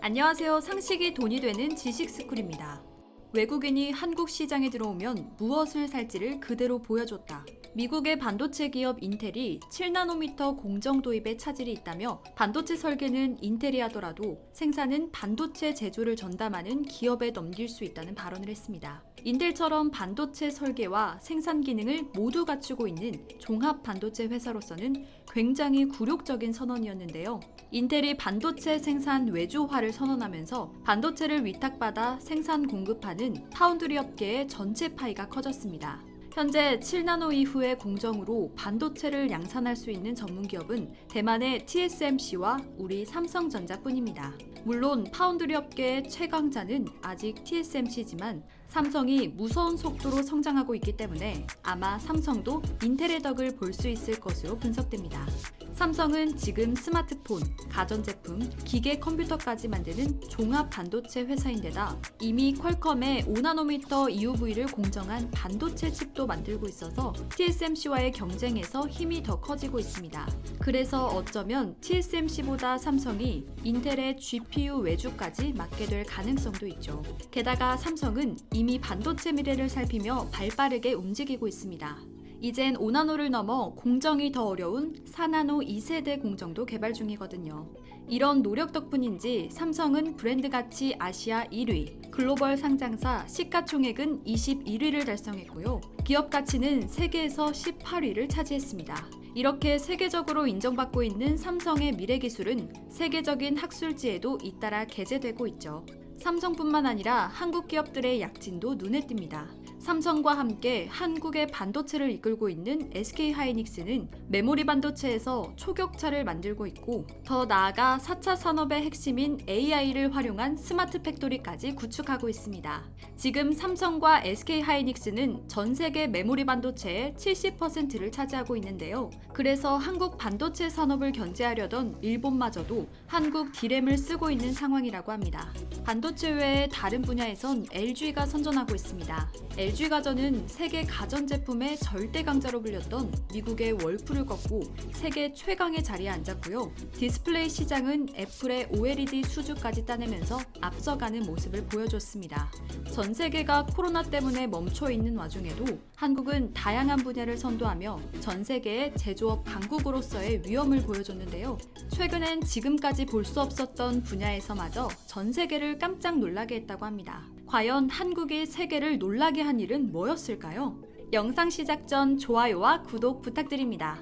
안녕하세요. 상식이 돈이 되는 지식스쿨입니다. 외국인이 한국 시장에 들어오면 무엇을 살지를 그대로 보여줬다. 미국의 반도체 기업 인텔이 7나노미터 공정 도입에 차질이 있다며 반도체 설계는 인텔이 하더라도 생산은 반도체 제조를 전담하는 기업에 넘길 수 있다는 발언을 했습니다. 인텔처럼 반도체 설계와 생산 기능을 모두 갖추고 있는 종합 반도체 회사로서는 굉장히 굴욕적인 선언이었는데요. 인텔이 반도체 생산 외주화를 선언하면서 반도체를 위탁받아 생산 공급하는 파운드리 업계의 전체 파이가 커졌습니다. 현재 7나노 이후의 공정으로 반도체를 양산할 수 있는 전문기업은 대만의 TSMC와 우리 삼성전자뿐입니다. 물론 파운드리 업계의 최강자는 아직 TSMC지만 삼성이 무서운 속도로 성장하고 있기 때문에 아마 삼성도 인텔의 덕을 볼 수 있을 것으로 분석됩니다. 삼성은 지금 스마트폰, 가전제품, 기계 컴퓨터까지 만드는 종합 반도체 회사인데다 이미 퀄컴의 5나노미터 EUV를 공정한 반도체 칩도 만들고 있어서 TSMC와의 경쟁에서 힘이 더 커지고 있습니다. 그래서 어쩌면 TSMC보다 삼성이 인텔의 GPU 외주까지 맡게 될 가능성도 있죠. 게다가 삼성은 이미 반도체 미래를 살피며 발빠르게 움직이고 있습니다. 이젠 5나노를 넘어 공정이 더 어려운 4나노 2세대 공정도 개발 중이거든요. 이런 노력 덕분인지 삼성은 브랜드 가치 아시아 1위, 글로벌 상장사 시가총액은 21위를 달성했고요. 기업 가치는 세계에서 18위를 차지했습니다. 이렇게 세계적으로 인정받고 있는 삼성의 미래 기술은 세계적인 학술지에도 잇따라 게재되고 있죠. 삼성뿐만 아니라 한국 기업들의 약진도 눈에 띕니다. 삼성과 함께 한국의 반도체를 이끌고 있는 SK하이닉스는 메모리 반도체에서 초격차를 만들고 있고 더 나아가 4차 산업의 핵심인 AI를 활용한 스마트 팩토리까지 구축하고 있습니다. 지금 삼성과 SK하이닉스는 전 세계 메모리 반도체의 70%를 차지하고 있는데요. 그래서 한국 반도체 산업을 견제하려던 일본마저도 한국 디램을 쓰고 있는 상황이라고 합니다. 반도체 외의 다른 분야에선 LG가 선전하고 있습니다. LG가전은 세계 가전제품의 절대 강자로 불렸던 미국의 월풀을 꺾고 세계 최강의 자리에 앉았고요. 디스플레이 시장은 애플의 OLED 수주까지 따내면서 앞서가는 모습을 보여줬습니다. 전 세계가 코로나 때문에 멈춰있는 와중에도 한국은 다양한 분야를 선도하며 전 세계의 제조업 강국으로서의 위엄을 보여줬는데요. 최근엔 지금까지 볼 수 없었던 분야에서마저 전 세계를 깜짝 놀라게 했다고 합니다. 과연 한국이 세계를 놀라게 한 일은 뭐였을까요? 영상 시작 전 좋아요와 구독 부탁드립니다.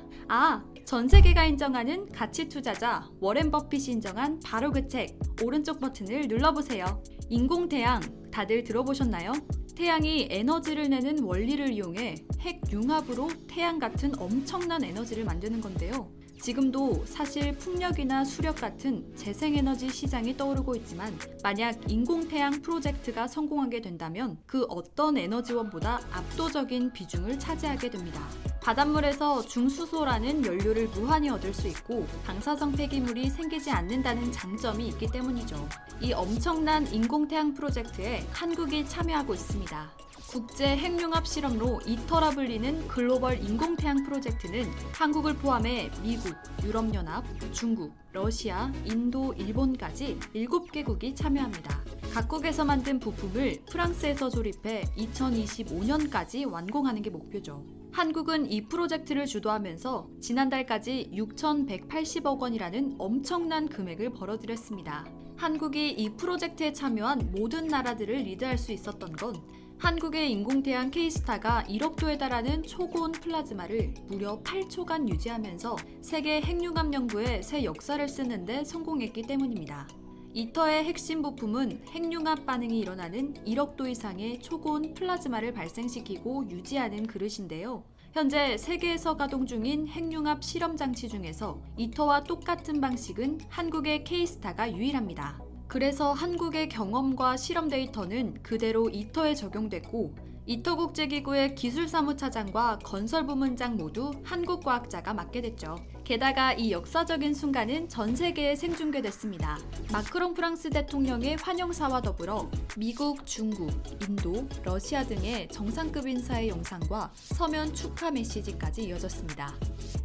전 세계가 인정하는 가치 투자자 워렌 버핏이 인정한 바로 그 책 오른쪽 버튼을 눌러보세요. 인공태양 다들 들어보셨나요? 태양이 에너지를 내는 원리를 이용해 핵융합으로 태양 같은 엄청난 에너지를 만드는 건데요. 지금도 사실 풍력이나 수력 같은 재생에너지 시장이 떠오르고 있지만 만약 인공태양 프로젝트가 성공하게 된다면 그 어떤 에너지원보다 압도적인 비중을 차지하게 됩니다. 바닷물에서 중수소라는 연료를 무한히 얻을 수 있고 방사성 폐기물이 생기지 않는다는 장점이 있기 때문이죠. 이 엄청난 인공태양 프로젝트에 한국이 참여하고 있습니다. 국제 핵융합 실험로 이터라 불리는 글로벌 인공태양 프로젝트는 한국을 포함해 미국, 유럽연합, 중국, 러시아, 인도, 일본까지 7개국이 참여합니다. 각국에서 만든 부품을 프랑스에서 조립해 2025년까지 완공하는 게 목표죠. 한국은 이 프로젝트를 주도하면서 지난달까지 6,180억 원이라는 엄청난 금액을 벌어들였습니다. 한국이 이 프로젝트에 참여한 모든 나라들을 리드할 수 있었던 건 한국의 인공태양 K스타가 1억도에 달하는 초고온 플라즈마를 무려 8초간 유지하면서 세계 핵융합 연구에 새 역사를 쓰는데 성공했기 때문입니다. 이터의 핵심 부품은 핵융합 반응이 일어나는 1억도 이상의 초고온 플라즈마를 발생시키고 유지하는 그릇인데요. 현재 세계에서 가동 중인 핵융합 실험 장치 중에서 이터와 똑같은 방식은 한국의 K스타가 유일합니다. 그래서 한국의 경험과 실험 데이터는 그대로 이터에 적용됐고 이터국제기구의 기술사무차장과 건설부문장 모두 한국 과학자가 맡게 됐죠. 게다가 이 역사적인 순간은 전 세계에 생중계됐습니다. 마크롱 프랑스 대통령의 환영사와 더불어 미국, 중국, 인도, 러시아 등의 정상급 인사의 영상과 서면 축하 메시지까지 이어졌습니다.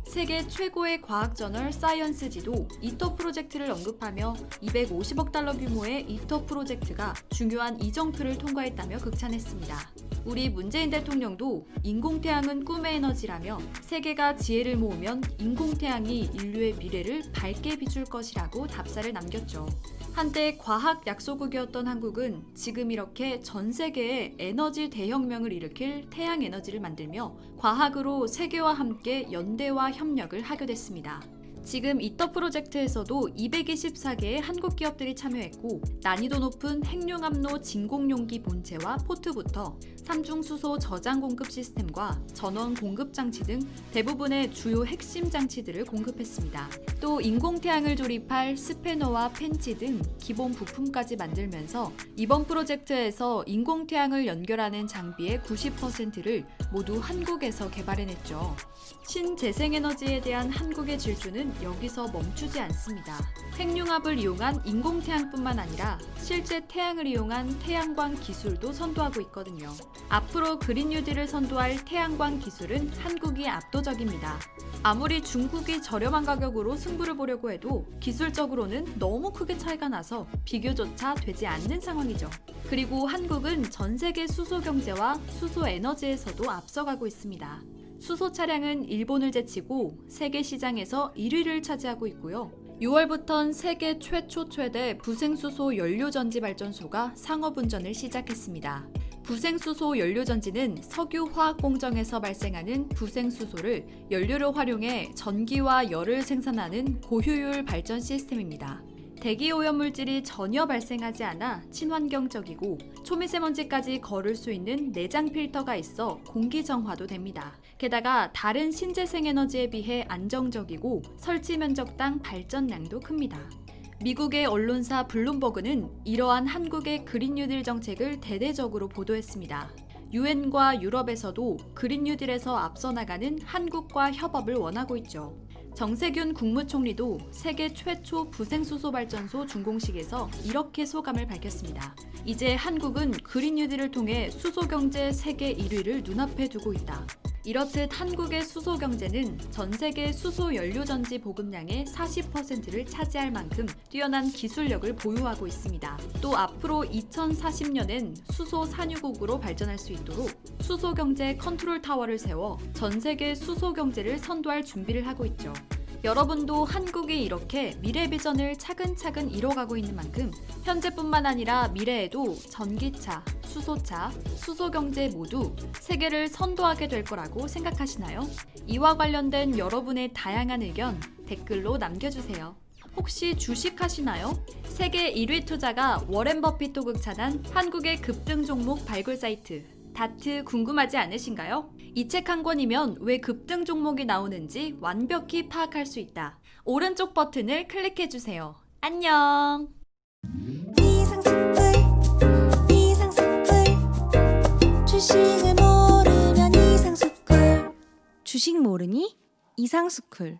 세계 최고의 과학 저널 사이언스지도 이터 프로젝트를 언급하며 250억 달러 규모의 이터 프로젝트가 중요한 이정표를 통과했다며 극찬했습니다. 우리 문재인 대통령도 인공태양은 꿈의 에너지라며 세계가 지혜를 모으면 인공태양이 인류의 미래를 밝게 비출 것이라고 답사를 남겼죠. 한때 과학 약소국이었던 한국은 지금 이렇게 전 세계에 에너지 대혁명을 일으킬 태양 에너지를 만들며 과학으로 세계와 함께 연대와 협력을 하게 됐습니다. 지금 이터 프로젝트에서도 224개의 한국 기업들이 참여했고 난이도 높은 핵융합로 진공용기 본체와 포트부터 삼중수소 저장 공급 시스템과 전원 공급 장치 등 대부분의 주요 핵심 장치들을 공급했습니다. 또 인공태양을 조립할 스패너와 펜치 등 기본 부품까지 만들면서 이번 프로젝트에서 인공태양을 연결하는 장비의 90%를 모두 한국에서 개발해냈죠. 신재생에너지에 대한 한국의 질주는 여기서 멈추지 않습니다. 핵융합을 이용한 인공태양뿐만 아니라 실제 태양을 이용한 태양광 기술도 선도하고 있거든요. 앞으로 그린 뉴딜을 선도할 태양광 기술은 한국이 압도적입니다. 아무리 중국이 저렴한 가격으로 승부를 보려고 해도 기술적으로는 너무 크게 차이가 나서 비교조차 되지 않는 상황이죠. 그리고 한국은 전 세계 수소 경제와 수소 에너지에서도 앞서가고 있습니다. 수소 차량은 일본을 제치고 세계 시장에서 1위를 차지하고 있고요. 6월부턴 세계 최초 최대 부생수소 연료전지 발전소가 상업운전을 시작했습니다. 부생수소 연료전지는 석유화학 공정에서 발생하는 부생수소를 연료로 활용해 전기와 열을 생산하는 고효율 발전 시스템입니다. 대기 오염물질이 전혀 발생하지 않아 친환경적이고 초미세먼지까지 거를 수 있는 내장 필터가 있어 공기 정화도 됩니다. 게다가 다른 신재생 에너지에 비해 안정적이고 설치 면적당 발전량도 큽니다. 미국의 언론사 블룸버그는 이러한 한국의 그린 뉴딜 정책을 대대적으로 보도했습니다. 유엔과 유럽에서도 그린 뉴딜에서 앞서 나가는 한국과 협업을 원하고 있죠. 정세균 국무총리도 세계 최초 부생수소 발전소 준공식에서 이렇게 소감을 밝혔습니다. 이제 한국은 그린 뉴딜을 통해 수소 경제 세계 1위를 눈앞에 두고 있다. 이렇듯 한국의 수소 경제는 전 세계 수소 연료전지 보급량의 40%를 차지할 만큼 뛰어난 기술력을 보유하고 있습니다. 또 앞으로 2040년엔 수소 산유국으로 발전할 수 있도록 수소 경제 컨트롤 타워를 세워 전 세계 수소 경제를 선도할 준비를 하고 있죠. 여러분도 한국이 이렇게 미래 비전을 차근차근 이뤄가고 있는 만큼 현재뿐만 아니라 미래에도 전기차, 수소차, 수소경제 모두 세계를 선도하게 될 거라고 생각하시나요? 이와 관련된 여러분의 다양한 의견 댓글로 남겨주세요. 혹시 주식하시나요? 세계 1위 투자가 워렌 버핏도 극찬한 한국의 급등 종목 발굴 사이트 다트 궁금하지 않으신가요? 이 책 한 권이면 왜 급등 종목이 나오는지 완벽히 파악할 수 있다. 오른쪽 버튼을 클릭해주세요. 안녕! 주식을 모르면 이상스쿨. 주식 모르니? 이상스쿨.